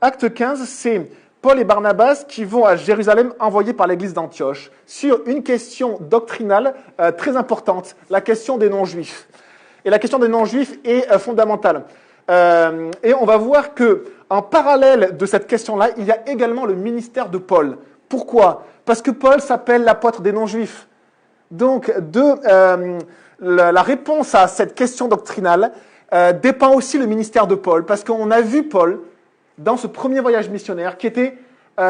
Acte 15, c'est Paul et Barnabas qui vont à Jérusalem envoyés par l'église d'Antioche sur une question doctrinale très importante, la question des non-juifs. Et la question des non-juifs est fondamentale. Et on va voir que en parallèle de cette question-là, il y a également le ministère de Paul. Pourquoi ? Parce que Paul s'appelle l'apôtre des non-juifs. Donc, la réponse à cette question doctrinale dépend aussi le ministère de Paul, parce qu'on a vu Paul dans ce premier voyage missionnaire qui était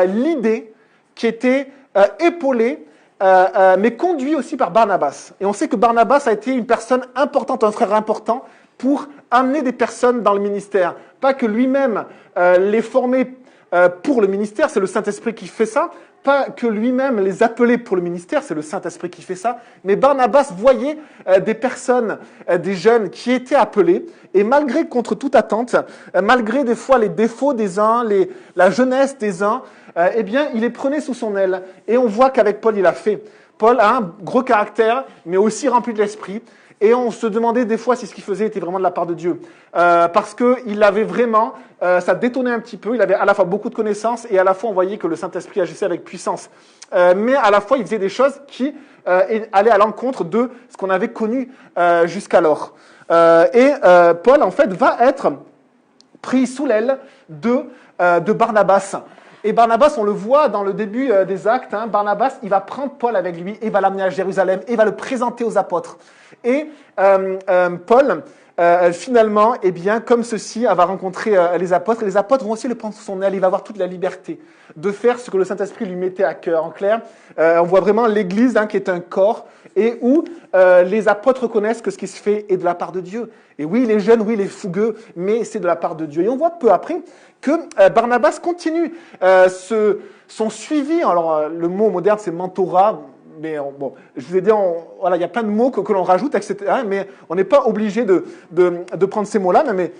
l'idée, qui était épaulé, mais conduit aussi par Barnabas. Et on sait que Barnabas a été une personne importante, un frère important, pour amener des personnes dans le ministère. Pas que lui-même les formait pour le ministère, c'est le Saint-Esprit qui fait ça. Pas que lui-même les appelait pour le ministère, c'est le Saint-Esprit qui fait ça. Mais Barnabas voyait des personnes, des jeunes qui étaient appelés. Et malgré, contre toute attente, malgré des fois les défauts des uns, la jeunesse des uns, eh bien, il les prenait sous son aile. Et on voit qu'avec Paul, il a fait. Paul a un gros caractère, mais aussi rempli de l'esprit. Et on se demandait des fois si ce qu'il faisait était vraiment de la part de Dieu. Parce qu'il avait vraiment, ça détonnait un petit peu, il avait à la fois beaucoup de connaissances et à la fois on voyait que le Saint-Esprit agissait avec puissance. Mais à la fois il faisait des choses qui allaient à l'encontre de ce qu'on avait connu jusqu'alors. Paul en fait va être pris sous l'aile de Barnabas. Et Barnabas, on le voit dans le début des actes, Barnabas, il va prendre Paul avec lui et va l'amener à Jérusalem et va le présenter aux apôtres. Et Paul, finalement, eh bien, comme ceci, va rencontrer les apôtres. Et les apôtres vont aussi le prendre sous son aile. Il va avoir toute la liberté de faire ce que le Saint-Esprit lui mettait à cœur. En clair, on voit vraiment l'Église qui est un corps et où les apôtres reconnaissent que ce qui se fait est de la part de Dieu. Et oui, il est jeune, oui, il est fougueux, mais c'est de la part de Dieu. Et on voit peu après que Barnabas continue son suivi. Alors, le mot moderne, c'est mentorat. Mais bon, je vous ai dit, voilà, il y a plein de mots que l'on rajoute, etc. Mais on n'est pas obligé de prendre ces mots-là. Mais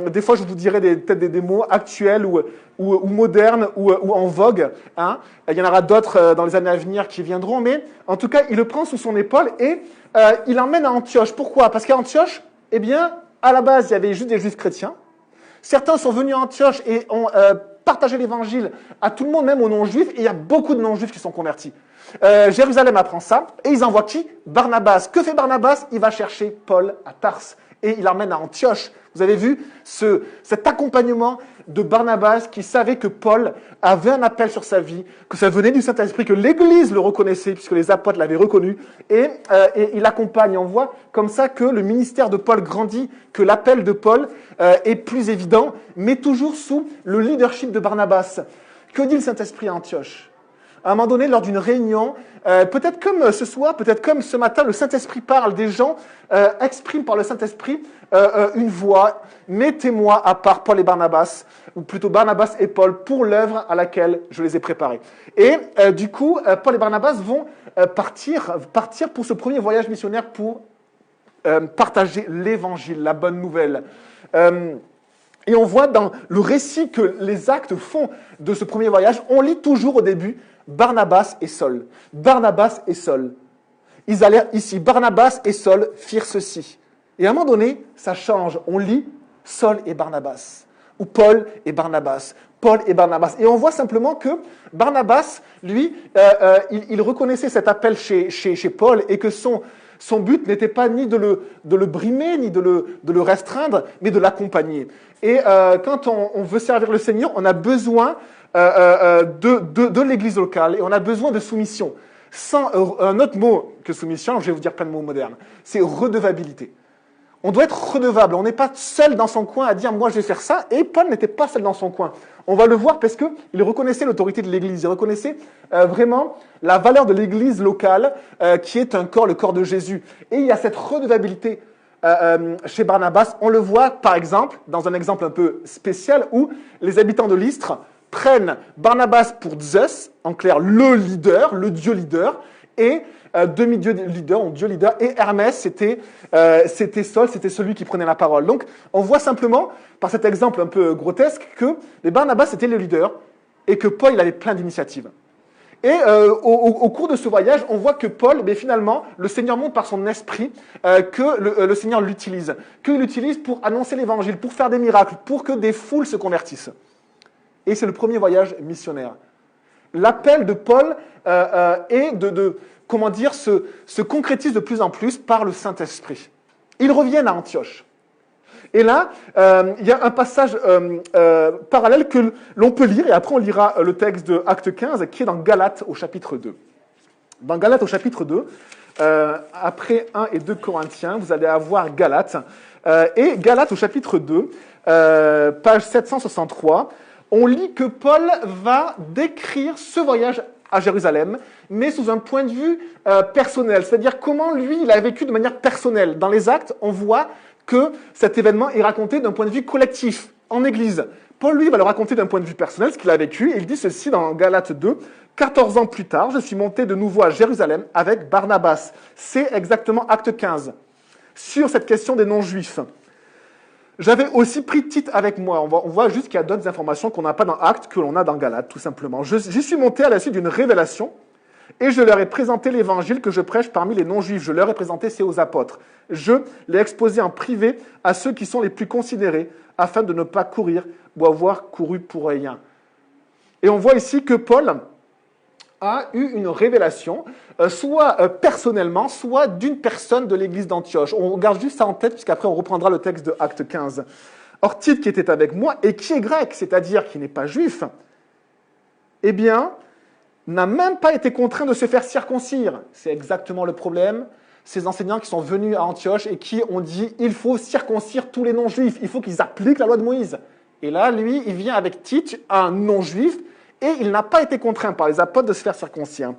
des fois, je vous dirai peut-être des mots actuels ou modernes ou en vogue. Il y en aura d'autres dans les années à venir qui viendront. Mais en tout cas, il le prend sous son épaule et il l'emmène à Antioche. Pourquoi ? Parce qu'à Antioche, eh bien, à la base, il y avait juste des juifs chrétiens. Certains sont venus à Antioche et ont partagé l'évangile à tout le monde, même aux non-juifs. Et il y a beaucoup de non-juifs qui sont convertis. Jérusalem apprend ça, et ils envoient qui ? Barnabas. Que fait Barnabas ? Il va chercher Paul à Tarse, et il l'emmène à Antioche. Vous avez vu cet accompagnement de Barnabas qui savait que Paul avait un appel sur sa vie, que ça venait du Saint-Esprit, que l'Église le reconnaissait, puisque les apôtres l'avaient reconnu, et il accompagne. On voit comme ça que le ministère de Paul grandit, que l'appel de Paul est plus évident, mais toujours sous le leadership de Barnabas. Que dit le Saint-Esprit à Antioche ? À un moment donné, lors d'une réunion, peut-être comme ce soir, peut-être comme ce matin, le Saint-Esprit parle, des gens expriment par le Saint-Esprit une voix. Mettez-moi à part Paul et Barnabas, ou plutôt Barnabas et Paul, pour l'œuvre à laquelle je les ai préparés. Et du coup, Paul et Barnabas vont partir pour ce premier voyage missionnaire pour partager l'évangile, la bonne nouvelle. Et on voit dans le récit que les actes font de ce premier voyage, on lit toujours au début Barnabas et Saul. Barnabas et Saul. Ils allaient ici. Barnabas et Saul firent ceci. Et à un moment donné, ça change. On lit Saul et Barnabas. Ou Paul et Barnabas. Paul et Barnabas. Et on voit simplement que Barnabas, lui, il reconnaissait cet appel chez Paul et que son but n'était pas ni de le brimer, ni de le restreindre, mais de l'accompagner. Et quand on veut servir le Seigneur, on a besoin de l'Église locale et on a besoin de soumission. Un autre mot que soumission, je vais vous dire plein de mots modernes, c'est redevabilité. On doit être redevable. On n'est pas seul dans son coin à dire « moi je vais faire ça ». Et Paul n'était pas seul dans son coin. On va le voir parce qu'il reconnaissait l'autorité de l'Église. Il reconnaissait vraiment la valeur de l'Église locale qui est un corps, le corps de Jésus. Et il y a cette redevabilité chez Barnabas. On le voit par exemple, dans un exemple un peu spécial, où les habitants de Lystre prennent Barnabas pour Zeus, en clair le leader, le Dieu leader, et demi-dieu leader, ou Dieu leader, et Hermès, c'était Saul, c'était celui qui prenait la parole. Donc, on voit simplement, par cet exemple un peu grotesque, que les Barnabas étaient les leaders, et que Paul, il avait plein d'initiatives. Et au cours de ce voyage, on voit que Paul, finalement, le Seigneur montre par son esprit que le Seigneur l'utilise. Qu'il l'utilise pour annoncer l'évangile, pour faire des miracles, pour que des foules se convertissent. Et c'est le premier voyage missionnaire. L'appel de Paul se concrétise de plus en plus par le Saint-Esprit. Ils reviennent à Antioche. Et là, il y a un passage parallèle que l'on peut lire, et après on lira le texte de Acte 15, qui est dans Galates au chapitre 2. Dans Galates au chapitre 2, après 1 et 2 Corinthiens, vous allez avoir Galates. Et Galates au chapitre 2, page 763, on lit que Paul va décrire ce voyage à Jérusalem, mais sous un point de vue personnel. C'est-à-dire comment lui, il a vécu de manière personnelle. Dans les Actes, on voit que cet événement est raconté d'un point de vue collectif, en Église. Paul, lui, va le raconter d'un point de vue personnel, ce qu'il a vécu. Et il dit ceci dans Galates 2, « 14 ans plus tard, je suis monté de nouveau à Jérusalem avec Barnabas. » C'est exactement Acte 15. Sur cette question des non-juifs. J'avais aussi pris Tite avec moi. On voit juste qu'il y a d'autres informations qu'on n'a pas dans Actes, que l'on a dans Galates, tout simplement. J'y suis monté à la suite d'une révélation, et je leur ai présenté l'évangile que je prêche parmi les non-juifs. Je leur ai présenté, c'est aux apôtres. Je l'ai exposé en privé à ceux qui sont les plus considérés, afin de ne pas courir ou avoir couru pour rien. Et on voit ici que Paul a eu une révélation, soit personnellement, soit d'une personne de l'église d'Antioche. On garde juste ça en tête, puisqu'après on reprendra le texte de Acte 15. Or, Tite, qui était avec moi, et qui est grec, c'est-à-dire qui n'est pas juif, eh bien, n'a même pas été contraint de se faire circoncire. C'est exactement le problème. Ces enseignants qui sont venus à Antioche et qui ont dit « il faut circoncire tous les non-juifs, il faut qu'ils appliquent la loi de Moïse ». Et là, lui, il vient avec Tite, un non-juif, et il n'a pas été contraint par les apôtres de se faire circoncire.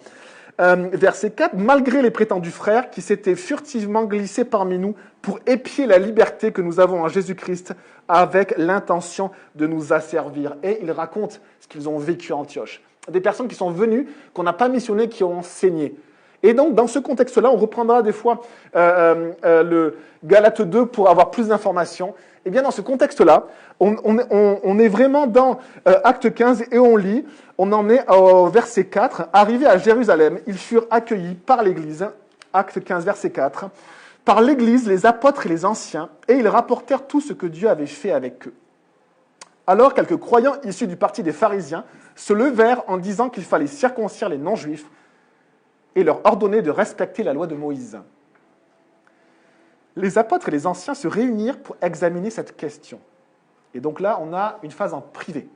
Verset 4, « Malgré les prétendus frères qui s'étaient furtivement glissés parmi nous pour épier la liberté que nous avons en Jésus-Christ avec l'intention de nous asservir. » Et il raconte ce qu'ils ont vécu à Antioche. Des personnes qui sont venues, qu'on n'a pas missionnées, qui ont enseigné. Et donc, dans ce contexte-là, on reprendra des fois le Galates 2 pour avoir plus d'informations. Et bien, dans ce contexte-là, on est vraiment dans Acte 15 et on lit, on en est au verset 4. « Arrivés à Jérusalem, ils furent accueillis par l'Église, Acte 15, verset 4, par l'Église, les apôtres et les anciens, et ils rapportèrent tout ce que Dieu avait fait avec eux. Alors, quelques croyants issus du parti des pharisiens se levèrent en disant qu'il fallait circoncire les non-juifs et leur ordonner de respecter la loi de Moïse. Les apôtres et les anciens se réunirent pour examiner cette question. Et donc là, on a une phase en privé.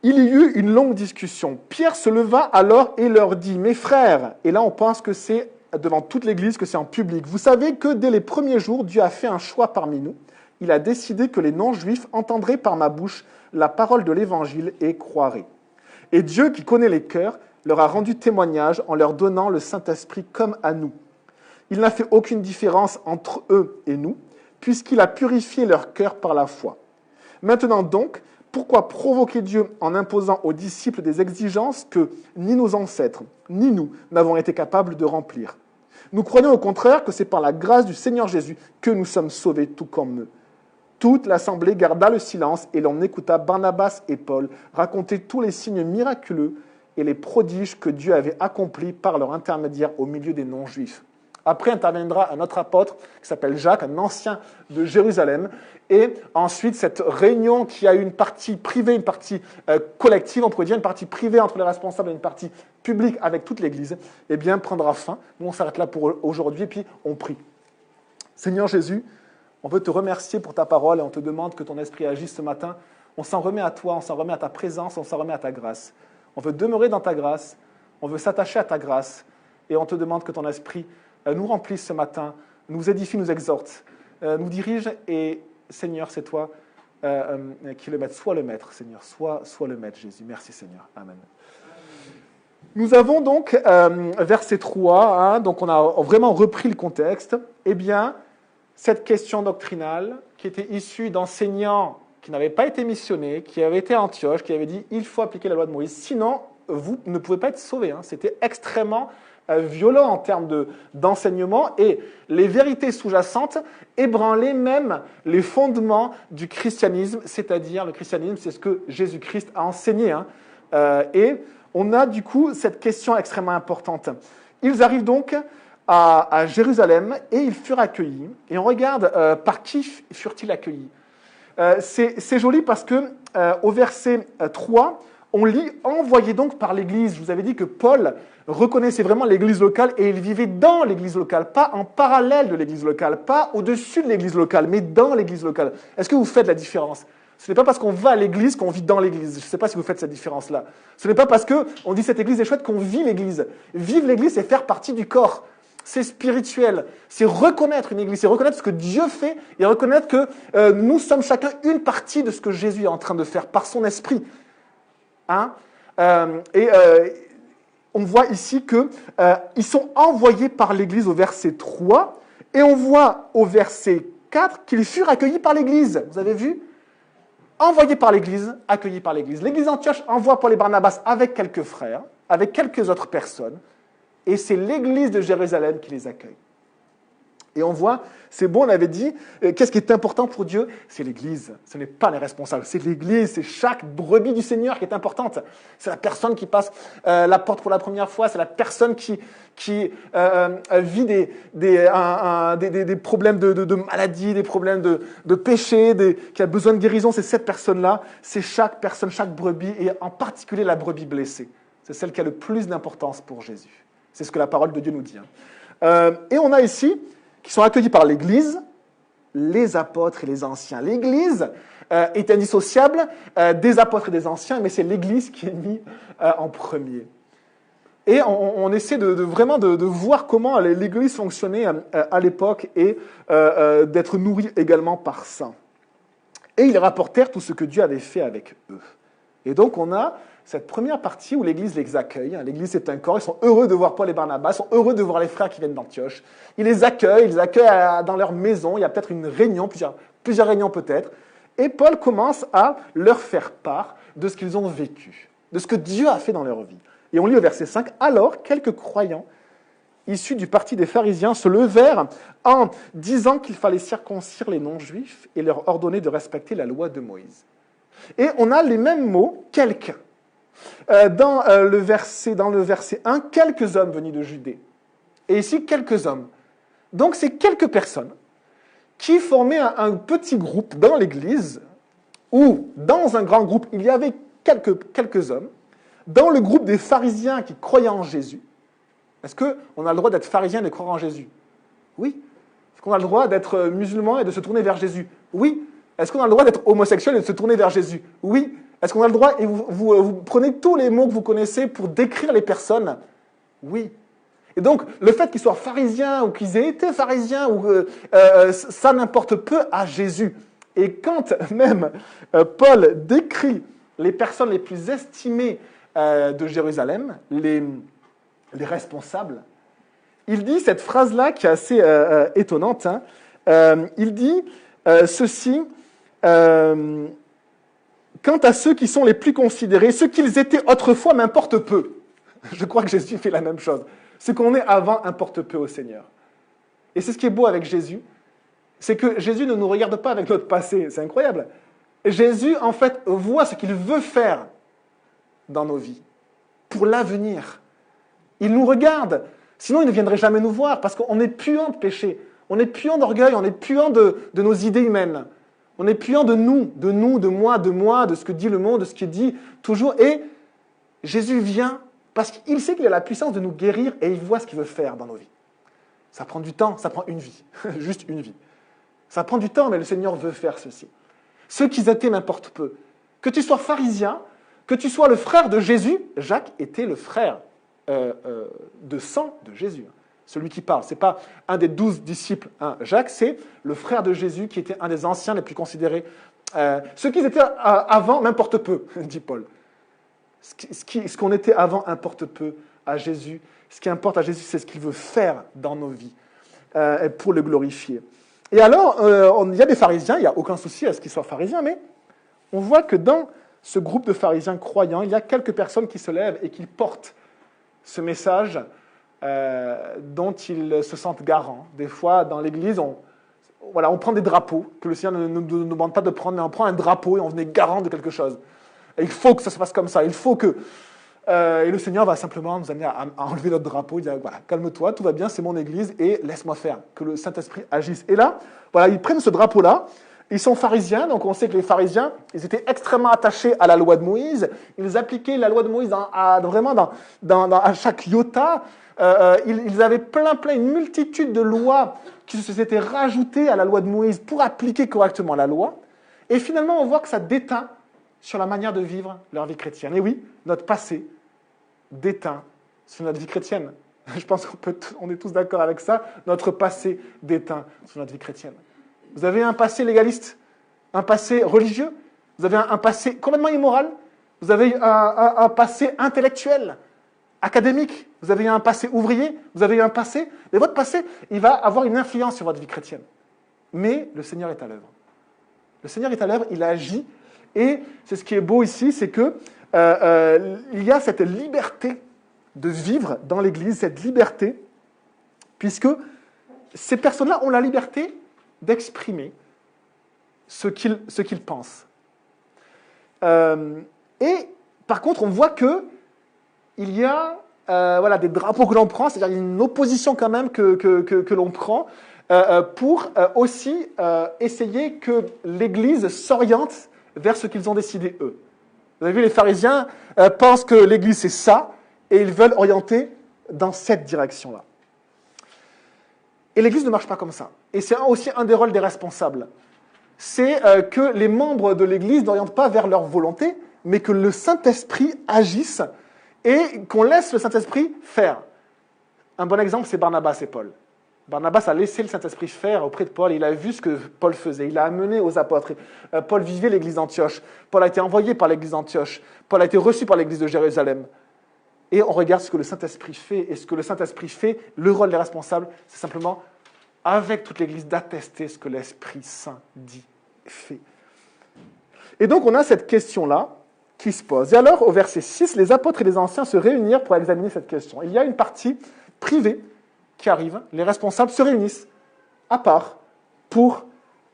Il y eut une longue discussion. Pierre se leva alors et leur dit « Mes frères », et là on pense que c'est devant toute l'Église, que c'est en public, « Vous savez que dès les premiers jours, Dieu a fait un choix parmi nous. Il a décidé que les non-juifs entendraient par ma bouche la parole de l'Évangile et croiraient. Et Dieu, qui connaît les cœurs, leur a rendu témoignage en leur donnant le Saint-Esprit comme à nous. Il n'a fait aucune différence entre eux et nous, puisqu'il a purifié leur cœur par la foi. Maintenant donc, pourquoi provoquer Dieu en imposant aux disciples des exigences que ni nos ancêtres, ni nous n'avons été capables de remplir? Nous croyons au contraire que c'est par la grâce du Seigneur Jésus que nous sommes sauvés tout comme eux. » Toute l'assemblée garda le silence et l'on écouta Barnabas et Paul raconter tous les signes miraculeux et les prodiges que Dieu avait accomplis par leur intermédiaire au milieu des non-juifs. Après interviendra un autre apôtre qui s'appelle Jacques, un ancien de Jérusalem. Et ensuite, cette réunion qui a eu une partie privée, une partie collective, on pourrait dire une partie privée entre les responsables et une partie publique avec toute l'Église, eh bien, prendra fin. Nous, on s'arrête là pour aujourd'hui et puis on prie. Seigneur Jésus, on veut te remercier pour ta parole et on te demande que ton esprit agisse ce matin. On s'en remet à toi, on s'en remet à ta présence, on s'en remet à ta grâce. On veut demeurer dans ta grâce, on veut s'attacher à ta grâce et on te demande que ton esprit nous remplisse ce matin, nous édifie, nous exhorte, nous dirige et Seigneur, c'est toi qui le maître. Sois le maître, Seigneur, sois le maître, Jésus. Merci Seigneur. Amen. Nous avons donc verset 3, hein, donc on a vraiment repris le contexte. Eh bien, cette question doctrinale qui était issue d'enseignants qui n'avaient pas été missionnés, qui avaient été à Antioche, qui avaient dit « il faut appliquer la loi de Moïse, sinon vous ne pouvez pas être sauvés ». C'était extrêmement violent en termes d'enseignement et les vérités sous-jacentes ébranlaient même les fondements du christianisme, c'est-à-dire le christianisme, c'est ce que Jésus-Christ a enseigné. Et on a du coup cette question extrêmement importante. Ils arrivent donc à Jérusalem et ils furent accueillis. Et on regarde par qui furent-ils accueillis. c'est joli parce que au verset 3, on lit « Envoyé donc par l'Église ». Je vous avais dit que Paul reconnaissait vraiment l'Église locale et il vivait dans l'Église locale, pas en parallèle de l'Église locale, pas au-dessus de l'Église locale, mais dans l'Église locale. Est-ce que vous faites la différence ? Ce n'est pas parce qu'on va à l'Église qu'on vit dans l'Église. Je ne sais pas si vous faites cette différence-là. Ce n'est pas parce qu'on dit cette Église est chouette qu'on vit l'Église. Vivre l'Église, c'est faire partie du corps. C'est spirituel. C'est reconnaître une Église, c'est reconnaître ce que Dieu fait et reconnaître que nous sommes chacun une partie de ce que Jésus est en train de faire par son esprit. Hein? On voit ici qu'ils sont envoyés par l'Église au verset 3 et on voit au verset 4 qu'ils furent accueillis par l'Église. Vous avez vu ? Envoyés par l'Église, accueillis par l'Église. L'Église d'Antioche envoie Paul et Barnabas avec quelques frères, avec quelques autres personnes, et c'est l'Église de Jérusalem qui les accueille. Et on voit, c'est bon, on avait dit, qu'est-ce qui est important pour Dieu ? C'est l'Église, ce n'est pas les responsables, c'est l'Église, c'est chaque brebis du Seigneur qui est importante. C'est la personne qui passe la porte pour la première fois, c'est la personne qui vit des problèmes de maladie, des problèmes de péché, qui a besoin de guérison. C'est cette personne-là, c'est chaque personne, chaque brebis, et en particulier la brebis blessée. C'est celle qui a le plus d'importance pour Jésus. C'est ce que la parole de Dieu nous dit. Et on a ici, qui sont accueillis par l'Église, les apôtres et les anciens. L'Église est indissociable des apôtres et des anciens, mais c'est l'Église qui est mise en premier. Et on essaie vraiment de voir comment l'Église fonctionnait à l'époque et d'être nourrie également par ça. Et ils rapportèrent tout ce que Dieu avait fait avec eux. Et donc on a cette première partie où l'Église les accueille. L'Église c'est un corps, ils sont heureux de voir Paul et Barnabas, ils sont heureux de voir les frères qui viennent d'Antioche. Ils les accueillent dans leur maison, il y a peut-être une réunion, plusieurs réunions peut-être. Et Paul commence à leur faire part de ce qu'ils ont vécu, de ce que Dieu a fait dans leur vie. Et on lit au verset 5, « Alors quelques croyants issus du parti des pharisiens se levèrent en disant qu'il fallait circoncire les non-juifs et leur ordonner de respecter la loi de Moïse. » Et on a les mêmes mots, « quelques ». Dans le verset 1, quelques hommes venus de Judée. Et ici, quelques hommes. Donc, c'est quelques personnes qui formaient un petit groupe dans l'Église, où, dans un grand groupe, il y avait quelques hommes, dans le groupe des pharisiens qui croyaient en Jésus. Est-ce qu'on a le droit d'être pharisien et de croire en Jésus ? Oui. Est-ce qu'on a le droit d'être musulman et de se tourner vers Jésus ? Oui. Est-ce qu'on a le droit d'être homosexuel et de se tourner vers Jésus ? Oui. Est-ce qu'on a le droit, et vous prenez tous les mots que vous connaissez pour décrire les personnes ? Oui. Et donc, le fait qu'ils soient pharisiens ou qu'ils aient été pharisiens, ça n'importe peu à Jésus. Et quand même Paul décrit les personnes les plus estimées de Jérusalem, les responsables, il dit cette phrase-là qui est assez étonnante. Il dit ceci... Quant à ceux qui sont les plus considérés, ce qu'ils étaient autrefois m'importe peu. Je crois que Jésus fait la même chose. Ce qu'on est avant importe peu au Seigneur. Et c'est ce qui est beau avec Jésus, c'est que Jésus ne nous regarde pas avec notre passé. C'est incroyable. Jésus, en fait, voit ce qu'il veut faire dans nos vies, pour l'avenir. Il nous regarde. Sinon, il ne viendrait jamais nous voir, parce qu'on est puant de péché. On est puant d'orgueil, on est puant de nos idées humaines. On est puant de nous, de moi, de ce que dit le monde, de ce qu'il dit toujours. Et Jésus vient parce qu'il sait qu'il a la puissance de nous guérir et il voit ce qu'il veut faire dans nos vies. Ça prend du temps, ça prend une vie, juste une vie. Ça prend du temps, mais le Seigneur veut faire ceci. Ceux qui étaient m'importe peu. Que tu sois pharisien, que tu sois le frère de Jésus, Jacques était le frère de sang de Jésus. Celui qui parle, ce n'est pas un des 12 disciples. Jacques, c'est le frère de Jésus qui était un des anciens les plus considérés. Ce qu'ils étaient avant m'importe peu, dit Paul. Ce qu'on était avant importe peu à Jésus. Ce qui importe à Jésus, c'est ce qu'il veut faire dans nos vies pour le glorifier. Et alors, il y a des pharisiens, il n'y a aucun souci à ce qu'ils soient pharisiens, mais on voit que dans ce groupe de pharisiens croyants, il y a quelques personnes qui se lèvent et qui portent ce message dont ils se sentent garants. Des fois, dans l'Église, on prend des drapeaux, que le Seigneur ne nous demande pas de prendre, mais on prend un drapeau et on venait garant de quelque chose. Et il faut que ça se passe comme ça, il faut que... et le Seigneur va simplement nous amener à enlever notre drapeau, il dit, voilà, calme-toi, tout va bien, c'est mon Église, et laisse-moi faire, que le Saint-Esprit agisse. Et là, voilà, ils prennent ce drapeau-là, Ils sont pharisiens, donc on sait que les pharisiens, ils étaient extrêmement attachés à la loi de Moïse. Ils appliquaient la loi de Moïse vraiment à chaque iota. Ils avaient une multitude de lois qui s'étaient rajoutées à la loi de Moïse pour appliquer correctement la loi. Et finalement, on voit que ça déteint sur la manière de vivre leur vie chrétienne. Et oui, notre passé déteint sur notre vie chrétienne. Je pense qu'on est tous d'accord avec ça. Notre passé déteint sur notre vie chrétienne. Vous avez un passé légaliste, un passé religieux, vous avez un passé complètement immoral, vous avez un passé intellectuel, académique, vous avez un passé ouvrier, vous avez un passé... Mais votre passé, il va avoir une influence sur votre vie chrétienne. Mais le Seigneur est à l'œuvre. Le Seigneur est à l'œuvre, il agit, et c'est ce qui est beau ici, c'est que il y a cette liberté de vivre dans l'Église, cette liberté, puisque ces personnes-là ont la liberté d'exprimer ce qu'ils pensent. Et par contre, on voit que il y a des drapeaux que l'on prend, c'est-à-dire une opposition quand même que l'on prend pour aussi essayer que l'Église s'oriente vers ce qu'ils ont décidé eux. Vous avez vu, les pharisiens pensent que l'Église c'est ça, et ils veulent orienter dans cette direction-là. Et l'Église ne marche pas comme ça. Et c'est aussi un des rôles des responsables. C'est que les membres de l'Église n'orientent pas vers leur volonté, mais que le Saint-Esprit agisse et qu'on laisse le Saint-Esprit faire. Un bon exemple, c'est Barnabas et Paul. Barnabas a laissé le Saint-Esprit faire auprès de Paul. Il a vu ce que Paul faisait. Il a amené aux apôtres. Paul vivait l'Église d'Antioche. Paul a été envoyé par l'Église d'Antioche. Paul a été reçu par l'Église de Jérusalem. Et on regarde ce que le Saint-Esprit fait. Et ce que le Saint-Esprit fait, le rôle des responsables, c'est simplement, avec toute l'Église, d'attester ce que l'Esprit Saint dit, fait. Et donc, on a cette question-là qui se pose. Et alors, au verset 6, les apôtres et les anciens se réunirent pour examiner cette question. Il y a une partie privée qui arrive. Les responsables se réunissent à part pour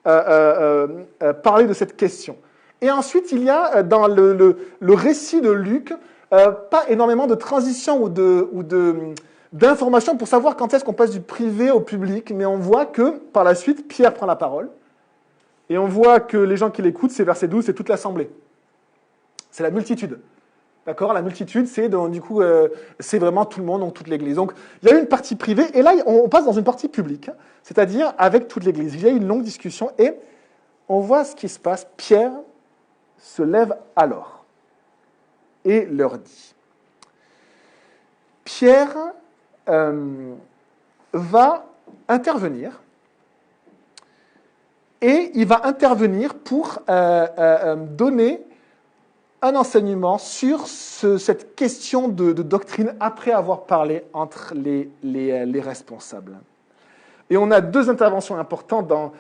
parler de cette question. Et ensuite, il y a dans le récit de Luc pas énormément de transition ou d'informations pour savoir quand est-ce qu'on passe du privé au public, mais on voit que, par la suite, Pierre prend la parole, et on voit que les gens qui l'écoutent, c'est verset 12, c'est toute l'assemblée. C'est la multitude. D'accord ? La multitude, c'est c'est vraiment tout le monde, donc toute l'Église. Donc, il y a une partie privée, et là, on passe dans une partie publique, c'est-à-dire avec toute l'Église. Il y a une longue discussion, et on voit ce qui se passe. Pierre se lève alors et leur dit. Pierre va intervenir, et il va intervenir pour donner un enseignement sur cette question de doctrine après avoir parlé entre les responsables. Et on a deux interventions importantes dans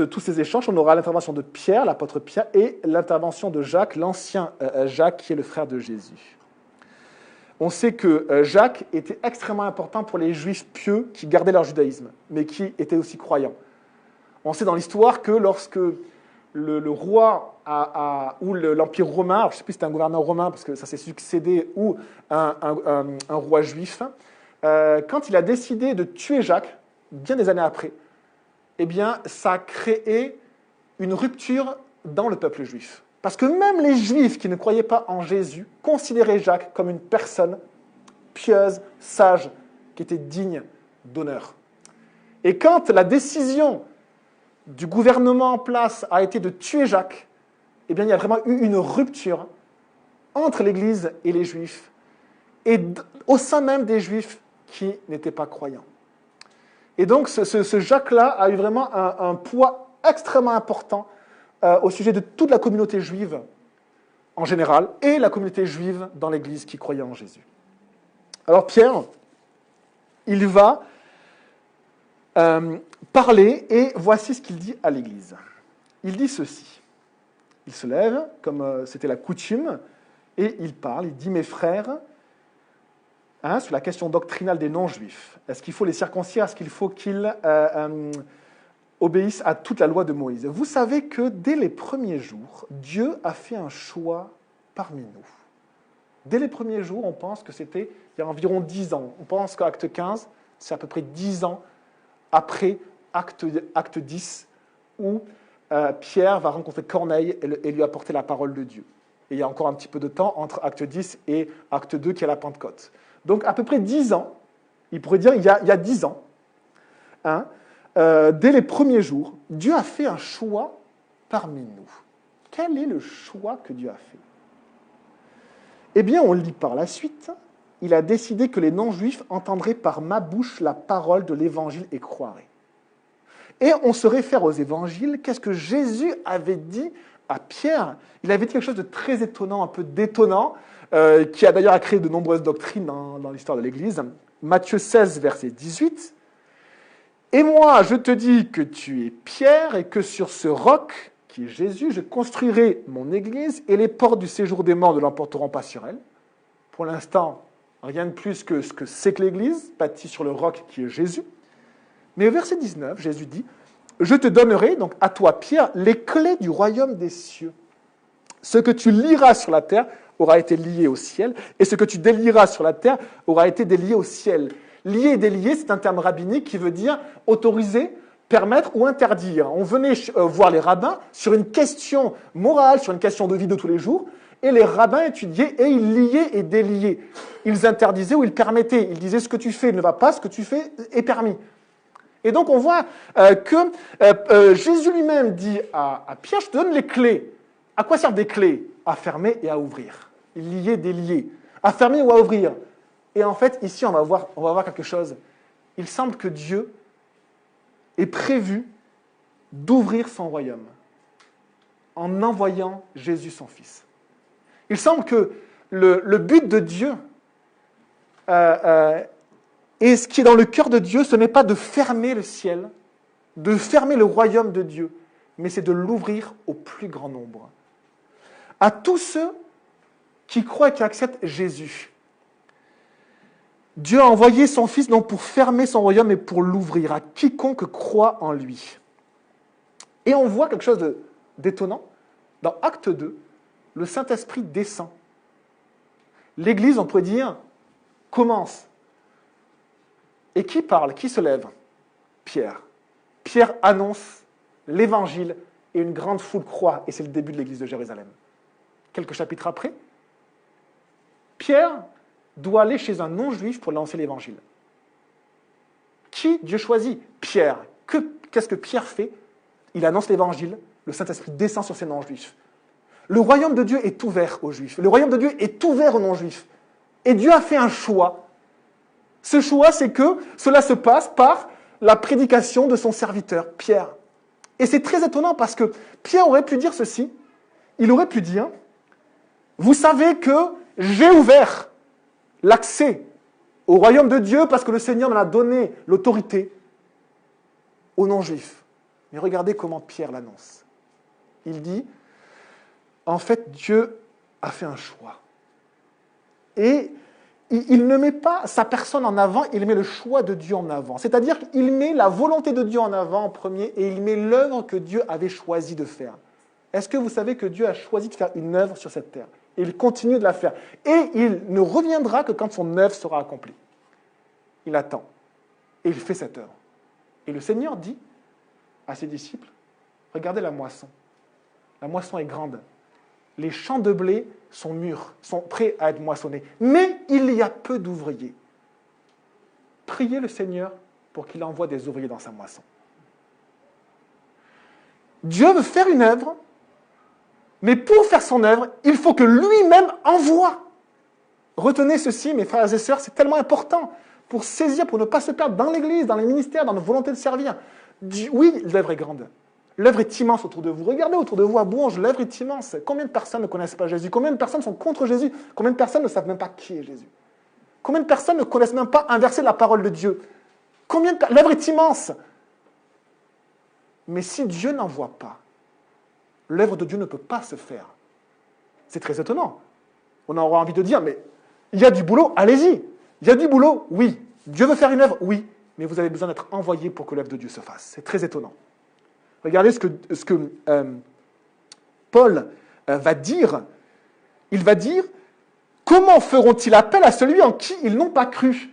tous ces échanges. On aura l'intervention de Pierre, l'apôtre Pierre, et l'intervention de Jacques, l'ancien Jacques, qui est le frère de Jésus. On sait que Jacques était extrêmement important pour les Juifs pieux qui gardaient leur judaïsme, mais qui étaient aussi croyants. On sait dans l'histoire que lorsque le roi ou l'Empire romain, je ne sais plus si c'était un gouverneur romain parce que ça s'est succédé, ou un roi juif, quand il a décidé de tuer Jacques, bien des années après, eh bien, ça a créé une rupture dans le peuple juif. Parce que même les Juifs qui ne croyaient pas en Jésus considéraient Jacques comme une personne pieuse, sage, qui était digne d'honneur. Et quand la décision du gouvernement en place a été de tuer Jacques, eh bien, il y a vraiment eu une rupture entre l'Église et les Juifs, et au sein même des Juifs qui n'étaient pas croyants. Et donc, ce Jacques-là a eu vraiment un poids extrêmement important au sujet de toute la communauté juive en général, et la communauté juive dans l'Église qui croyait en Jésus. Alors Pierre, il va parler, et voici ce qu'il dit à l'Église. Il dit ceci. Il se lève, comme c'était la coutume, et il parle, il dit « Mes frères, sur la question doctrinale des non-juifs, est-ce qu'il faut les circoncire, est-ce qu'il faut qu'ils obéissent à toute la loi de Moïse. Vous savez que dès les premiers jours, Dieu a fait un choix parmi nous. Dès les premiers jours, on pense que c'était il y a environ 10 ans. On pense qu'Acte 15, c'est à peu près 10 ans après Acte 10, où Pierre va rencontrer Corneille et lui apporter la parole de Dieu. Et il y a encore un petit peu de temps entre acte 10 et acte 2 qui est la Pentecôte. Donc à peu près 10 ans, il pourrait dire il y a 10 ans, hein, dès les premiers jours, Dieu a fait un choix parmi nous. Quel est le choix que Dieu a fait? Eh bien, on lit par la suite, il a décidé que les non-juifs entendraient par ma bouche la parole de l'évangile et croiraient. Et on se réfère aux évangiles. Qu'est-ce que Jésus avait dit à Pierre? Il avait dit quelque chose de très étonnant, un peu détonnant, qui a d'ailleurs créé de nombreuses doctrines dans l'histoire de l'Église. Matthieu 16, verset 18. « Et moi, je te dis que tu es Pierre et que sur ce roc, qui est Jésus, je construirai mon Église et les portes du séjour des morts ne l'emporteront pas sur elle. » Pour l'instant, rien de plus que ce que c'est que l'Église, bâtie sur le roc qui est Jésus. Mais au verset 19, Jésus dit « Je te donnerai, donc à toi Pierre, les clés du royaume des cieux. Ce que tu lieras sur la terre aura été lié au ciel, et ce que tu délieras sur la terre aura été délié au ciel. » Lier et délier, c'est un terme rabbinique qui veut dire autoriser, permettre ou interdire. On venait voir les rabbins sur une question morale, sur une question de vie de tous les jours, et les rabbins étudiaient et ils liaient et déliaient. Ils interdisaient ou ils permettaient. Ils disaient ce que tu fais ne va pas, ce que tu fais est permis. Et donc on voit que Jésus lui-même dit à Pierre, je te donne les clés. À quoi servent des clés? À fermer et à ouvrir. Lier, délier. À fermer ou à ouvrir. Et en fait, ici, on va voir quelque chose. Il semble que Dieu ait prévu d'ouvrir son royaume en envoyant Jésus, son Fils. Il semble que le but de Dieu et ce qui est dans le cœur de Dieu, ce n'est pas de fermer le ciel, de fermer le royaume de Dieu, mais c'est de l'ouvrir au plus grand nombre. À tous ceux qui croient et qui acceptent Jésus. Dieu a envoyé son Fils non pour fermer son royaume, mais pour l'ouvrir à quiconque croit en lui. Et on voit quelque chose d'étonnant. Dans Acte 2, le Saint-Esprit descend. L'Église, on pourrait dire, commence. Et qui parle? Qui se lève? Pierre. Pierre annonce l'Évangile et une grande foule croit. Et c'est le début de l'Église de Jérusalem. Quelques chapitres après, Pierre doit aller chez un non-juif pour lancer l'Évangile. Qui Dieu choisit? Pierre. Qu'est-ce que Pierre fait? Il annonce l'Évangile, le Saint-Esprit descend sur ces non-juifs. Le royaume de Dieu est ouvert aux juifs. Le royaume de Dieu est ouvert aux non-juifs. Et Dieu a fait un choix. Ce choix, c'est que cela se passe par la prédication de son serviteur, Pierre. Et c'est très étonnant parce que Pierre aurait pu dire ceci. Il aurait pu dire, vous savez que j'ai ouvert l'accès au royaume de Dieu parce que le Seigneur m'en a donné l'autorité aux non-juifs. Mais regardez comment Pierre l'annonce. Il dit, en fait, Dieu a fait un choix. Et il ne met pas sa personne en avant, il met le choix de Dieu en avant. C'est-à-dire qu'il met la volonté de Dieu en avant en premier et il met l'œuvre que Dieu avait choisi de faire. Est-ce que vous savez que Dieu a choisi de faire une œuvre sur cette terre? Et il continue de la faire. Et il ne reviendra que quand son œuvre sera accomplie. Il attend. Et il fait cette œuvre. Et le Seigneur dit à ses disciples, regardez la moisson. La moisson est grande. Les champs de blé sont mûrs, sont prêts à être moissonnés. Mais il y a peu d'ouvriers. Priez le Seigneur pour qu'il envoie des ouvriers dans sa moisson. Dieu veut faire une œuvre, mais pour faire son œuvre, il faut que lui-même envoie. Retenez ceci, mes frères et sœurs, c'est tellement important pour saisir, pour ne pas se perdre dans l'Église, dans les ministères, dans nos volontés de servir. Oui, l'œuvre est grande. L'œuvre est immense autour de vous. Regardez autour de vous à Bourges, l'œuvre est immense. Combien de personnes ne connaissent pas Jésus? Combien de personnes sont contre Jésus? Combien de personnes ne savent même pas qui est Jésus? Combien de personnes ne connaissent même pas un verset de la parole de Dieu? L'œuvre est immense. Mais si Dieu n'envoie pas, l'œuvre de Dieu ne peut pas se faire. C'est très étonnant. On aura envie de dire, mais il y a du boulot, allez-y. Il y a du boulot, oui. Dieu veut faire une œuvre, oui. Mais vous avez besoin d'être envoyé pour que l'œuvre de Dieu se fasse. C'est très étonnant. Regardez ce que Paul va dire. Il va dire, comment feront-ils appel à celui en qui ils n'ont pas cru?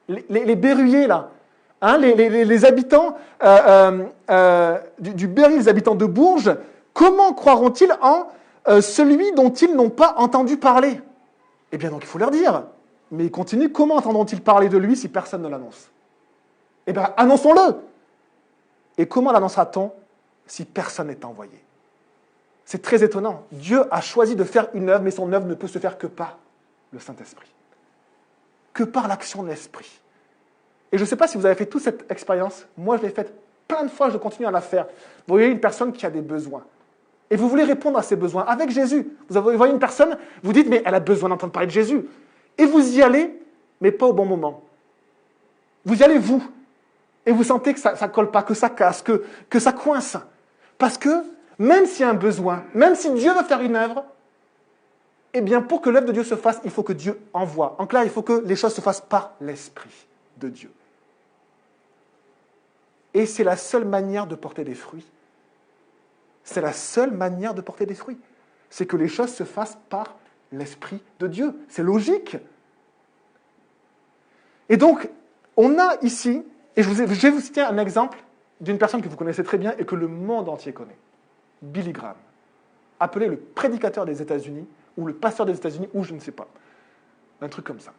Les berruyers, là. Hein, les habitants du Berry, les habitants de Bourges, comment croiront-ils en celui dont ils n'ont pas entendu parler? Eh bien, donc, il faut leur dire. Mais ils continuent, comment entendront-ils parler de lui si personne ne l'annonce? Eh bien, annonçons-le. Et comment l'annoncera-t-on si personne n'est envoyé? C'est très étonnant. Dieu a choisi de faire une œuvre, mais son œuvre ne peut se faire que par le Saint-Esprit. Que par l'action de l'Esprit. Et je ne sais pas si vous avez fait toute cette expérience. Moi, je l'ai faite plein de fois, je continue à la faire. Vous voyez une personne qui a des besoins. Et vous voulez répondre à ses besoins avec Jésus. Vous voyez une personne, vous dites, mais elle a besoin d'entendre parler de Jésus. Et vous y allez, mais pas au bon moment. Vous y allez, vous. Et vous sentez que ça ne colle pas, que ça casse, que ça coince. Parce que, même s'il y a un besoin, même si Dieu veut faire une œuvre, eh bien, pour que l'œuvre de Dieu se fasse, il faut que Dieu envoie. En clair, il faut que les choses se fassent par l'Esprit de Dieu. Et c'est la seule manière de porter des fruits. C'est la seule manière de porter des fruits. C'est que les choses se fassent par l'Esprit de Dieu. C'est logique. Et donc, on a ici, et je vais vous citer un exemple d'une personne que vous connaissez très bien et que le monde entier connaît. Billy Graham, appelé le prédicateur des États-Unis, ou le pasteur des États-Unis, ou je ne sais pas. Un truc comme ça.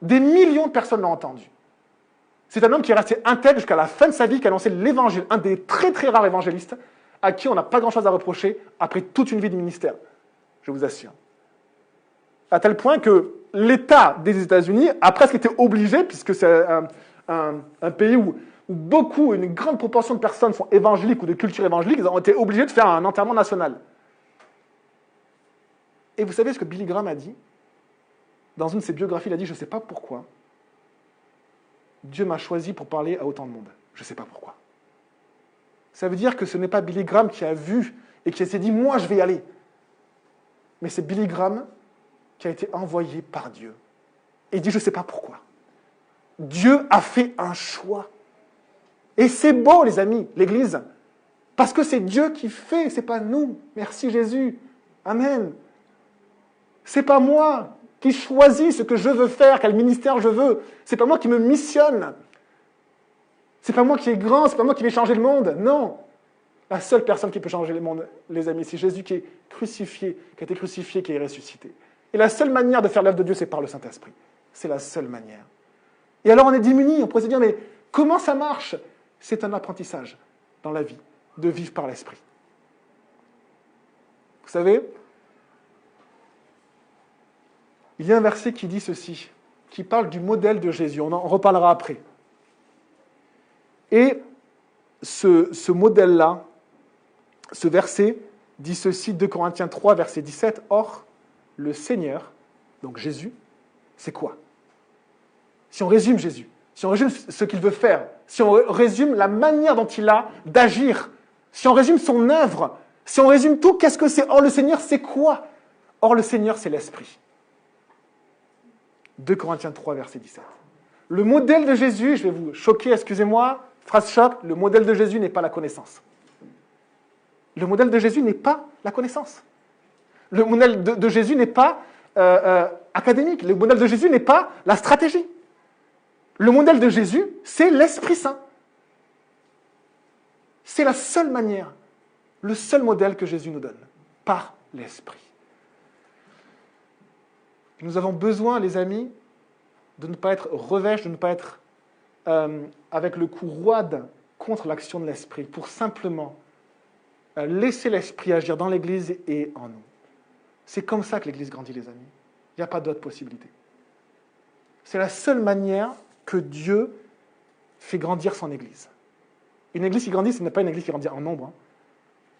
Des millions de personnes l'ont entendu. C'est un homme qui est resté intègre jusqu'à la fin de sa vie, qui a annoncé l'évangile, un des très très rares évangélistes, à qui on n'a pas grand-chose à reprocher après toute une vie de ministère. Je vous assure. À tel point que l'État des États-Unis a presque été obligé, puisque c'est un pays où une grande proportion de personnes sont évangéliques ou de culture évangélique, ils ont été obligés de faire un enterrement national. Et vous savez ce que Billy Graham a dit? Dans une de ses biographies, il a dit « Je ne sais pas pourquoi Dieu m'a choisi pour parler à autant de monde. Je ne sais pas pourquoi. » Ça veut dire que ce n'est pas Billy Graham qui a vu et qui s'est dit « Moi, je vais y aller. » Mais c'est Billy Graham qui a été envoyé par Dieu. Et il dit « Je ne sais pas pourquoi. » Dieu a fait un choix. Et c'est beau, les amis, l'Église. Parce que c'est Dieu qui fait, c'est pas nous. Merci Jésus. Amen. C'est pas moi qui choisis ce que je veux faire, quel ministère je veux. C'est pas moi qui me missionne. C'est pas moi qui est grand, c'est pas moi qui vais changer le monde. Non. La seule personne qui peut changer le monde, les amis, c'est Jésus qui est crucifié, qui a été crucifié, qui est ressuscité. Et la seule manière de faire l'œuvre de Dieu, c'est par le Saint-Esprit. C'est la seule manière. Et alors on est démunis, on pourrait se dire, mais comment ça marche? C'est un apprentissage dans la vie, de vivre par l'Esprit. Vous savez, il y a un verset qui dit ceci, qui parle du modèle de Jésus. On en reparlera après. Et ce modèle-là, ce verset dit ceci, 2 Corinthiens 3, verset 17, « Or, le Seigneur, donc Jésus, c'est quoi? » Si on résume Jésus, si on résume ce qu'il veut faire, si on résume la manière dont il a d'agir, si on résume son œuvre, si on résume tout, qu'est-ce que c'est? Or, le Seigneur, c'est quoi? Or, le Seigneur, c'est l'Esprit. 2 Corinthiens 3, verset 17. Le modèle de Jésus, je vais vous choquer, excusez-moi, phrase choc, le modèle de Jésus n'est pas la connaissance. Le modèle de Jésus n'est pas la connaissance. Le modèle de Jésus n'est pas académique. Le modèle de Jésus n'est pas la stratégie. Le modèle de Jésus, c'est l'Esprit Saint. C'est la seule manière, le seul modèle que Jésus nous donne, par l'Esprit. Nous avons besoin, les amis, de ne pas être revêches, de ne pas être avec le cou roide contre l'action de l'Esprit, pour simplement laisser l'Esprit agir dans l'Église et en nous. C'est comme ça que l'Église grandit, les amis. Il n'y a pas d'autre possibilité. C'est la seule manière que Dieu fait grandir son Église. Une Église qui grandit, ce n'est pas une Église qui grandit en nombre. Hein.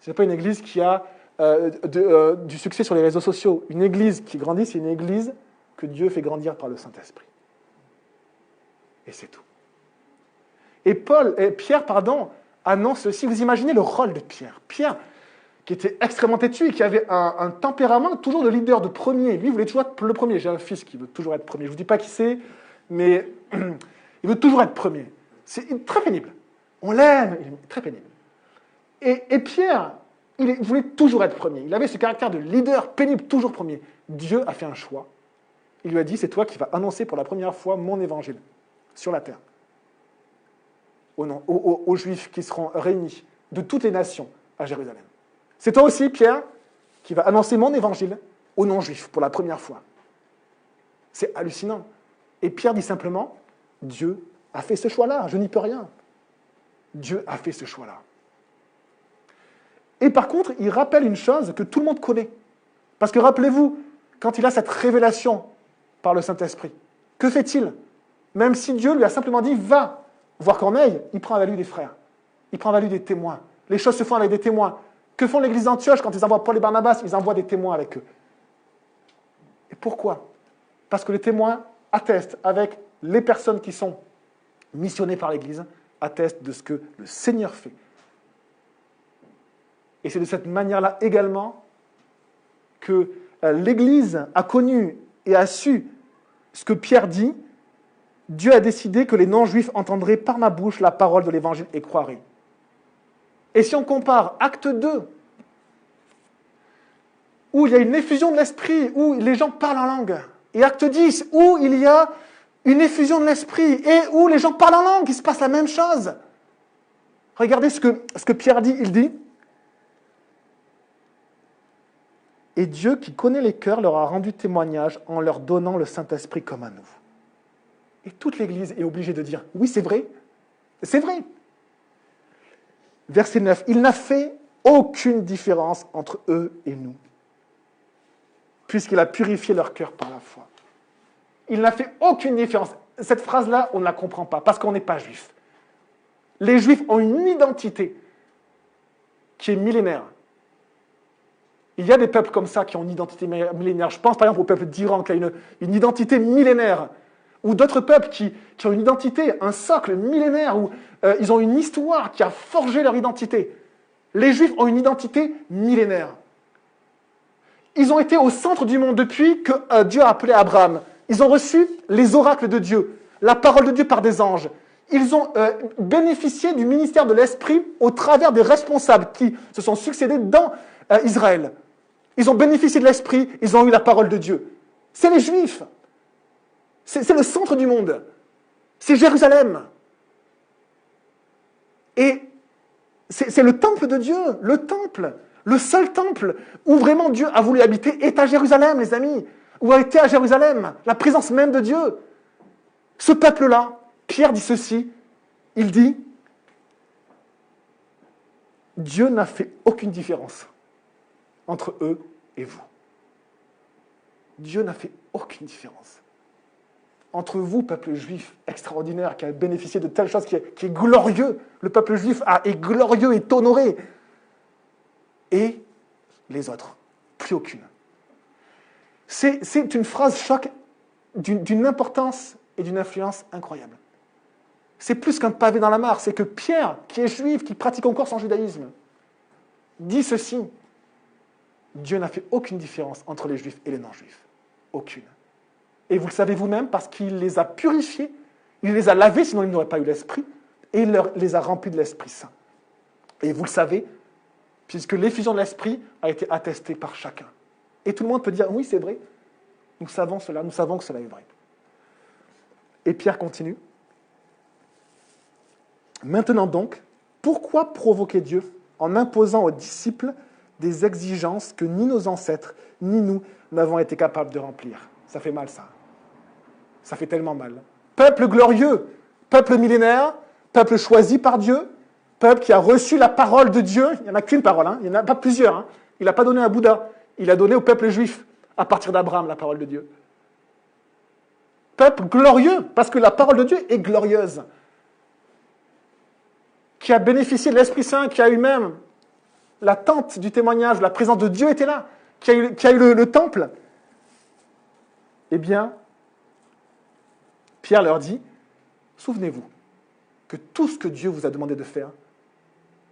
Ce n'est pas une Église qui a du succès sur les réseaux sociaux. Une Église qui grandit, c'est une Église que Dieu fait grandir par le Saint-Esprit. Et c'est tout. Et Pierre, annonce ceci. Vous imaginez le rôle de Pierre. Pierre, qui était extrêmement têtu et qui avait un tempérament toujours de leader, de premier. Lui, il voulait toujours être le premier. J'ai un fils qui veut toujours être premier. Je ne vous dis pas qui c'est, mais il veut toujours être premier. C'est très pénible. On l'aime, il est très pénible. Et Pierre, il voulait toujours être premier. Il avait ce caractère de leader pénible, toujours premier. Dieu a fait un choix. Il lui a dit, c'est toi qui vas annoncer pour la première fois mon évangile sur la terre. aux Juifs qui seront réunis de toutes les nations à Jérusalem. C'est toi aussi, Pierre, qui va annoncer mon évangile aux non-juifs pour la première fois. C'est hallucinant. Et Pierre dit simplement, Dieu a fait ce choix-là, je n'y peux rien. Dieu a fait ce choix-là. Et par contre, il rappelle une chose que tout le monde connaît. Parce que rappelez-vous, quand il a cette révélation par le Saint-Esprit, que fait-il? Même si Dieu lui a simplement dit, va voir Corneille, il prend avec lui des frères. Il prend avec lui des témoins. Les choses se font avec des témoins. Que font l'église d'Antioche quand ils envoient Paul et Barnabas? Ils envoient des témoins avec eux. Et pourquoi? Parce que les témoins attestent avec les personnes qui sont missionnées par l'église, attestent de ce que le Seigneur fait. Et c'est de cette manière-là également que l'Église a connu et a su ce que Pierre dit. Dieu a décidé que les non-juifs entendraient par ma bouche la parole de l'Évangile et croiraient. Et si on compare Acte 2, où il y a une effusion de l'Esprit, où les gens parlent en langue, et Acte 10, où il y a une effusion de l'Esprit, et où les gens parlent en langue, il se passe la même chose. Regardez ce que Pierre dit, il dit, et Dieu qui connaît les cœurs leur a rendu témoignage en leur donnant le Saint-Esprit comme à nous. Et toute l'Église est obligée de dire, oui, c'est vrai, c'est vrai. Verset 9, il n'a fait aucune différence entre eux et nous, puisqu'il a purifié leur cœur par la foi. Il n'a fait aucune différence. Cette phrase-là, on ne la comprend pas, parce qu'on n'est pas juif. Les Juifs ont une identité qui est millénaire. Il y a des peuples comme ça qui ont une identité millénaire. Je pense par exemple au peuple d'Iran qui a une identité millénaire. Ou d'autres peuples qui ont une identité, un socle millénaire, où ils ont une histoire qui a forgé leur identité. Les Juifs ont une identité millénaire. Ils ont été au centre du monde depuis que Dieu a appelé Abraham. Ils ont reçu les oracles de Dieu, la parole de Dieu par des anges. Ils ont bénéficié du ministère de l'Esprit au travers des responsables qui se sont succédés dans Israël. Ils ont bénéficié de l'Esprit, ils ont eu la parole de Dieu. C'est les Juifs. C'est le centre du monde. C'est Jérusalem. Et c'est le temple de Dieu, le temple, le seul temple où vraiment Dieu a voulu habiter est à Jérusalem, les amis. Où a été à Jérusalem, la présence même de Dieu. Ce peuple-là, Pierre dit ceci, il dit, Dieu n'a fait aucune différence entre eux et vous. Dieu n'a fait aucune différence. Entre vous, peuple juif extraordinaire, qui a bénéficié de telles choses, qui est glorieux, le peuple juif est glorieux, est honoré, et les autres, plus aucune. C'est une phrase choc d'une importance et d'une influence incroyable. C'est plus qu'un pavé dans la mare, c'est que Pierre, qui est juif, qui pratique encore son judaïsme, dit ceci, Dieu n'a fait aucune différence entre les juifs et les non-juifs. Aucune. Et vous le savez vous-même, parce qu'il les a purifiés, il les a lavés, sinon ils n'auraient pas eu l'Esprit, et il les a remplis de l'Esprit Saint. Et vous le savez, puisque l'effusion de l'Esprit a été attestée par chacun. Et tout le monde peut dire, oui, c'est vrai, nous savons cela, nous savons que cela est vrai. Et Pierre continue. Maintenant donc, pourquoi provoquer Dieu en imposant aux disciples des exigences que ni nos ancêtres, ni nous n'avons été capables de remplir? Ça fait mal, ça. Ça fait tellement mal. Peuple glorieux, peuple millénaire, peuple choisi par Dieu, peuple qui a reçu la parole de Dieu. Il n'y en a qu'une parole, il n'y en a pas plusieurs. Il n'a pas donné à Bouddha, il a donné au peuple juif, à partir d'Abraham, la parole de Dieu. Peuple glorieux, parce que la parole de Dieu est glorieuse. Qui a bénéficié de l'Esprit Saint, qui a eu même la tente du témoignage, la présence de Dieu était là, qui a eu le temple. Eh bien, Pierre leur dit, souvenez-vous que tout ce que Dieu vous a demandé de faire,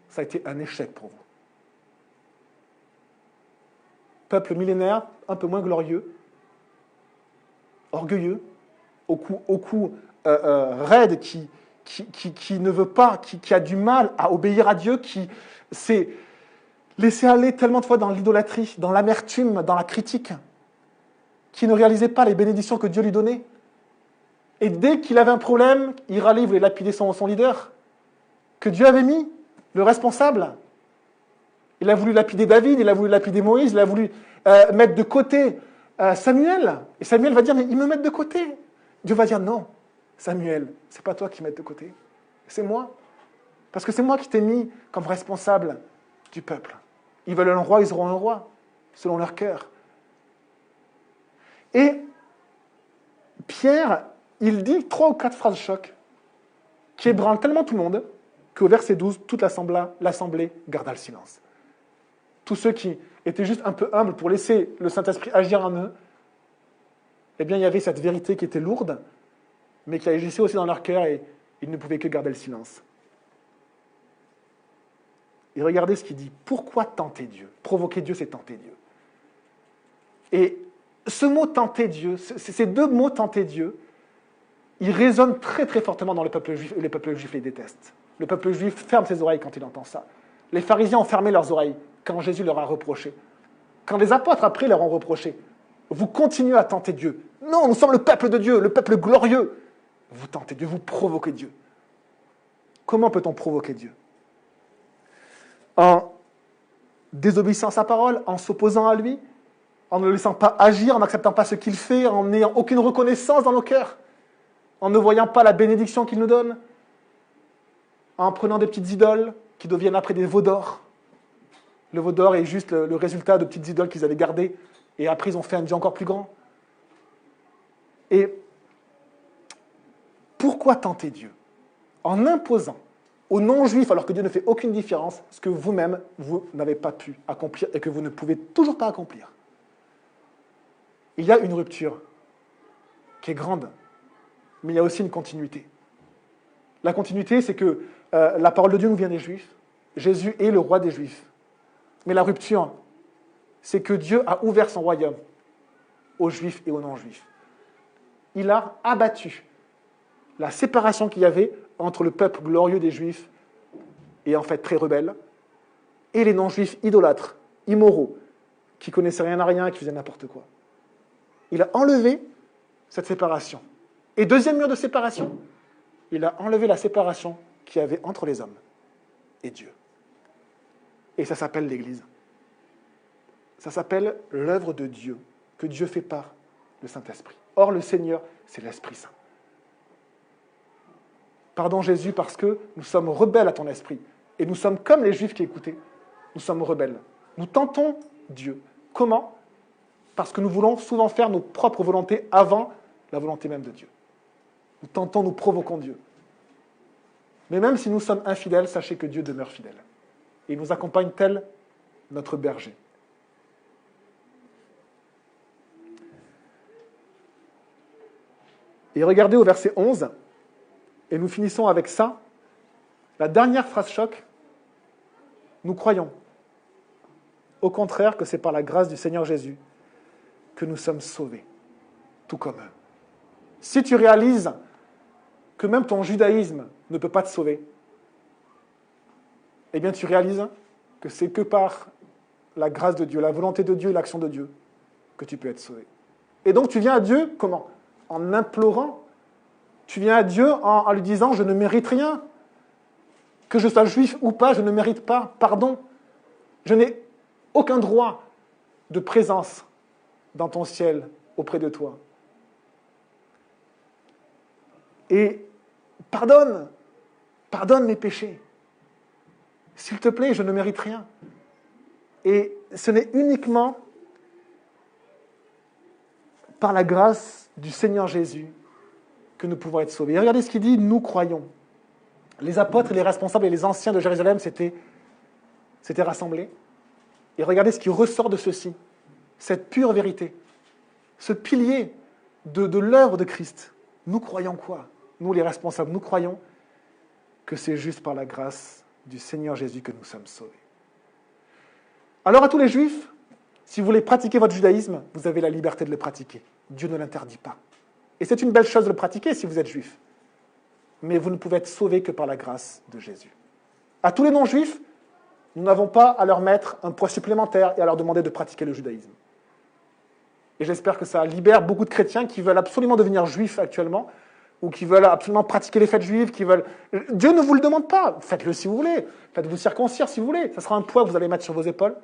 ça a été un échec pour vous. Peuple millénaire, un peu moins glorieux, orgueilleux, au cou raide, qui ne veut pas, qui a du mal à obéir à Dieu, qui s'est laissé aller tellement de fois dans l'idolâtrie, dans l'amertume, dans la critique, qui ne réalisait pas les bénédictions que Dieu lui donnait. Et dès qu'il avait un problème, il râlait, il voulait lapider son leader. que Dieu avait mis, le responsable. Il a voulu lapider David, il a voulu lapider Moïse, il a voulu mettre de côté Samuel. Et Samuel va dire, mais ils me mettent de côté. Dieu va dire, non, Samuel, c'est pas toi qui mets de côté, c'est moi. Parce que c'est moi qui t'ai mis comme responsable du peuple. Ils veulent un roi, ils auront un roi, selon leur cœur. Et Pierre, il dit 3 ou 4 phrases choc qui ébranlent tellement tout le monde qu'au verset 12, toute l'assemblée garda le silence. Tous ceux qui étaient juste un peu humbles pour laisser le Saint-Esprit agir en eux, eh bien, il y avait cette vérité qui était lourde, mais qui agissait aussi dans leur cœur et ils ne pouvaient que garder le silence. Et regardez ce qu'il dit. Pourquoi tenter Dieu? Provoquer Dieu, c'est tenter Dieu. Et ce mot tenter Dieu, ces 2 mots tenter Dieu, ils résonnent très très fortement dans le peuple juif, et le peuple juif les déteste. Le peuple juif ferme ses oreilles quand il entend ça. Les pharisiens ont fermé leurs oreilles quand Jésus leur a reproché. Quand les apôtres après leur ont reproché, vous continuez à tenter Dieu. Non, nous sommes le peuple de Dieu, le peuple glorieux. Vous tentez Dieu, vous provoquez Dieu. Comment peut-on provoquer Dieu? En désobéissant à sa parole, en s'opposant à lui, en ne le laissant pas agir, en n'acceptant pas ce qu'il fait, en n'ayant aucune reconnaissance dans nos cœurs, en ne voyant pas la bénédiction qu'il nous donne, en prenant des petites idoles qui deviennent après des veaux d'or. Le veau d'or est juste le résultat de petites idoles qu'ils avaient gardées, et après ils ont fait un Dieu encore plus grand. Et pourquoi tenter Dieu? En imposant aux non-juifs, alors que Dieu ne fait aucune différence, ce que vous-même, vous n'avez pas pu accomplir et que vous ne pouvez toujours pas accomplir. Il y a une rupture qui est grande, mais il y a aussi une continuité. La continuité, c'est que la parole de Dieu nous vient des Juifs. Jésus est le roi des Juifs. Mais la rupture, c'est que Dieu a ouvert son royaume aux Juifs et aux non-Juifs. Il a abattu la séparation qu'il y avait entre le peuple glorieux des Juifs, et en fait très rebelle, et les non-Juifs idolâtres, immoraux, qui connaissaient rien à rien, qui faisaient n'importe quoi. Il a enlevé cette séparation. Et deuxième mur de séparation, il a enlevé la séparation qu'il y avait entre les hommes et Dieu. Et ça s'appelle l'Église. Ça s'appelle l'œuvre de Dieu, que Dieu fait par le Saint-Esprit. Or, le Seigneur, c'est l'Esprit Saint. Pardon Jésus, parce que nous sommes rebelles à ton esprit. Et nous sommes comme les Juifs qui écoutaient. Nous sommes rebelles. Nous tentons Dieu. Comment? Parce que nous voulons souvent faire nos propres volontés avant la volonté même de Dieu. Nous tentons, nous provoquons Dieu. Mais même si nous sommes infidèles, sachez que Dieu demeure fidèle. Et il nous accompagne tel notre berger. Et regardez au verset 11, et nous finissons avec ça, la dernière phrase choc, nous croyons, au contraire, que c'est par la grâce du Seigneur Jésus que nous sommes sauvés, tout comme eux. Si tu réalises que même ton judaïsme ne peut pas te sauver, eh bien tu réalises que c'est que par la grâce de Dieu, la volonté de Dieu, l'action de Dieu, que tu peux être sauvé. Et donc tu viens à Dieu, comment? En implorant. Tu viens à Dieu en lui disant, je ne mérite rien. Que je sois juif ou pas, je ne mérite pas pardon. Je n'ai aucun droit de présence dans ton ciel auprès de toi. Et pardonne mes péchés. S'il te plaît, je ne mérite rien. Et ce n'est uniquement par la grâce du Seigneur Jésus que nous pouvons être sauvés. Et regardez ce qu'il dit, nous croyons. Les apôtres, les responsables et les anciens de Jérusalem s'étaient rassemblés. Et regardez ce qui ressort de ceci, cette pure vérité, ce pilier de l'œuvre de Christ. Nous croyons quoi? Nous, les responsables, nous croyons que c'est juste par la grâce du Seigneur Jésus que nous sommes sauvés. Alors à tous les Juifs, si vous voulez pratiquer votre judaïsme, vous avez la liberté de le pratiquer. Dieu ne l'interdit pas. Et c'est une belle chose de le pratiquer si vous êtes juif. Mais vous ne pouvez être sauvés que par la grâce de Jésus. À tous les non-juifs, nous n'avons pas à leur mettre un poids supplémentaire et à leur demander de pratiquer le judaïsme. Et j'espère que ça libère beaucoup de chrétiens qui veulent absolument devenir juifs actuellement, ou qui veulent absolument pratiquer les fêtes juives, qui veulent... Dieu ne vous le demande pas. Faites-le si vous voulez. Faites-vous circoncire si vous voulez. Ça sera un poids que vous allez mettre sur vos épaules.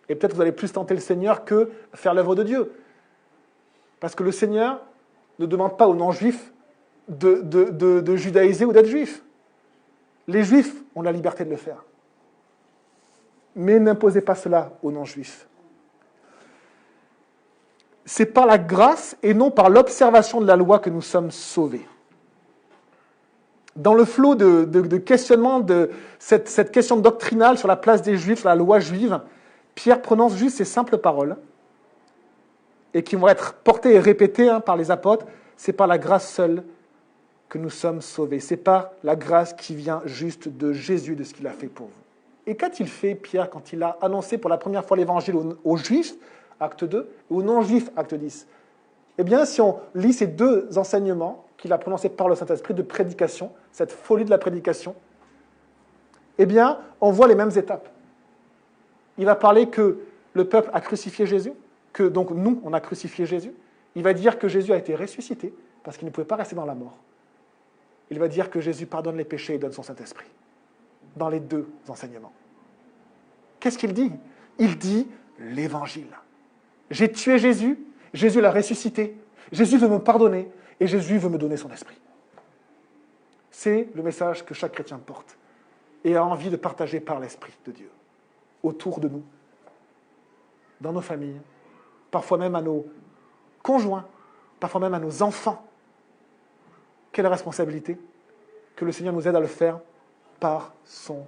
Et peut-être vous allez plus tenter le Seigneur que faire l'œuvre de Dieu. Parce que le Seigneur ne demande pas aux non-juifs de judaïser ou d'être juifs. Les juifs ont la liberté de le faire. Mais n'imposez pas cela aux non-juifs. C'est par la grâce et non par l'observation de la loi que nous sommes sauvés. Dans le flot de questionnement de cette question doctrinale sur la place des Juifs, sur la loi juive, Pierre prononce juste ces simples paroles et qui vont être portées et répétées par les apôtres. C'est par la grâce seule que nous sommes sauvés. C'est par la grâce qui vient juste de Jésus, de ce qu'il a fait pour vous. Et qu'a-t-il fait, Pierre, quand il a annoncé pour la première fois l'évangile aux Juifs, acte 2, et aux non-Juifs, acte 10? Eh bien, si on lit ces deux enseignements qu'il a prononcés par le Saint-Esprit de prédication, cette folie de la prédication, eh bien, on voit les mêmes étapes. Il va parler que le peuple a crucifié Jésus, que donc nous, on a crucifié Jésus. Il va dire que Jésus a été ressuscité, parce qu'il ne pouvait pas rester dans la mort. Il va dire que Jésus pardonne les péchés et donne son Saint-Esprit. Dans les deux enseignements. Qu'est-ce qu'il dit? Il dit l'Évangile. J'ai tué Jésus, Jésus l'a ressuscité, Jésus veut me pardonner et Jésus veut me donner son esprit. C'est le message que chaque chrétien porte et a envie de partager par l'Esprit de Dieu, autour de nous, dans nos familles, parfois même à nos conjoints, parfois même à nos enfants. Quelle responsabilité que le Seigneur nous aide à le faire par son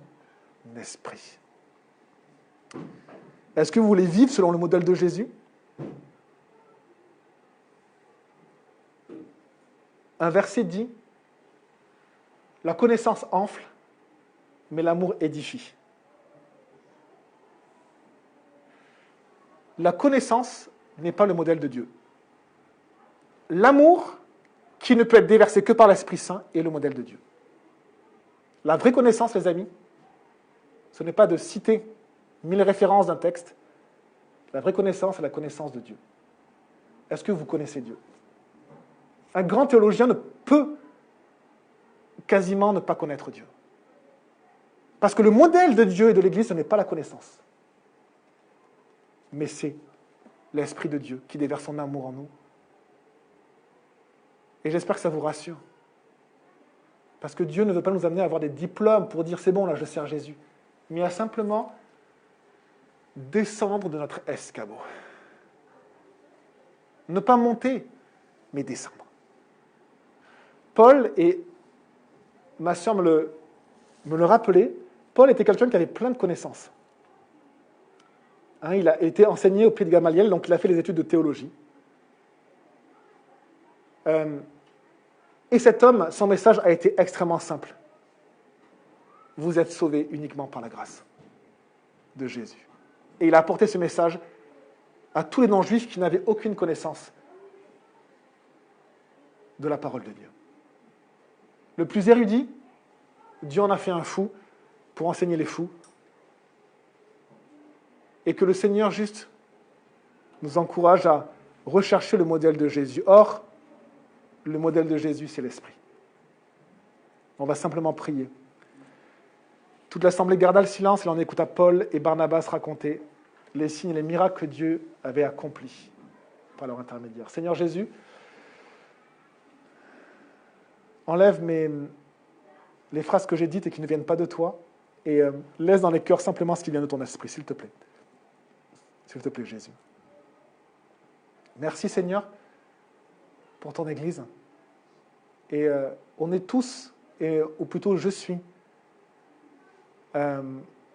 esprit. Est-ce que vous voulez vivre selon le modèle de Jésus? Un verset dit « La connaissance enfle, mais l'amour édifie. » La connaissance n'est pas le modèle de Dieu. L'amour, qui ne peut être déversé que par l'Esprit Saint, est le modèle de Dieu. La vraie connaissance, les amis, ce n'est pas de citer 1000 références d'un texte. La vraie connaissance, c'est la connaissance de Dieu. Est-ce que vous connaissez Dieu? Un grand théologien ne peut quasiment ne pas connaître Dieu. Parce que le modèle de Dieu et de l'Église, ce n'est pas la connaissance. Mais c'est l'Esprit de Dieu qui déverse son amour en nous. Et j'espère que ça vous rassure. Parce que Dieu ne veut pas nous amener à avoir des diplômes pour dire « c'est bon, là, je sers Jésus ». Mais à simplement descendre de notre escabeau. Ne pas monter, mais descendre. Paul, et ma sœur me le rappelait, Paul était quelqu'un qui avait plein de connaissances. Il a été enseigné au pied de Gamaliel, donc il a fait des études de théologie. Et cet homme, son message a été extrêmement simple. Vous êtes sauvés uniquement par la grâce de Jésus. Et il a apporté ce message à tous les non-juifs qui n'avaient aucune connaissance de la parole de Dieu. Le plus érudit, Dieu en a fait un fou pour enseigner les fous. Et que le Seigneur juste nous encourage à rechercher le modèle de Jésus. Or, le modèle de Jésus, c'est l'Esprit. On va simplement prier. Toute l'assemblée garda le silence et l'on écouta Paul et Barnabas raconter les signes et les miracles que Dieu avait accomplis par leur intermédiaire. Seigneur Jésus, enlève les phrases que j'ai dites et qui ne viennent pas de toi et laisse dans les cœurs simplement ce qui vient de ton esprit, s'il te plaît. S'il te plaît, Jésus. Merci, Seigneur, pour ton Église. Et on est tous, ou plutôt je suis,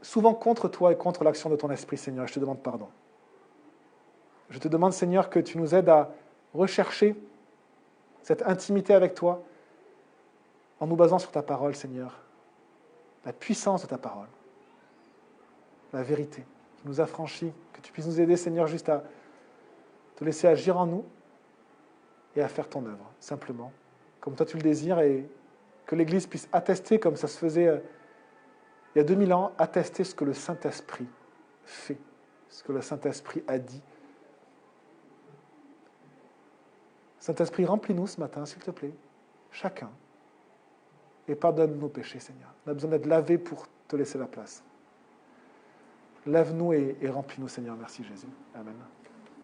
souvent contre toi et contre l'action de ton esprit, Seigneur. Je te demande pardon. Je te demande, Seigneur, que tu nous aides à rechercher cette intimité avec toi en nous basant sur ta parole, Seigneur. La puissance de ta parole. La vérité qui nous affranchit. Que tu puisses nous aider, Seigneur, juste à te laisser agir en nous et à faire ton œuvre, simplement, comme toi tu le désires, et que l'Église puisse attester, comme ça se faisait il y a 2000 ans, attester ce que le Saint-Esprit fait, ce que le Saint-Esprit a dit. Saint-Esprit, remplis-nous ce matin, s'il te plaît. chacun, et pardonne nos péchés, Seigneur. On a besoin d'être lavés pour te laisser la place. Lève-nous et remplis-nous, Seigneur. Merci, Jésus. Amen.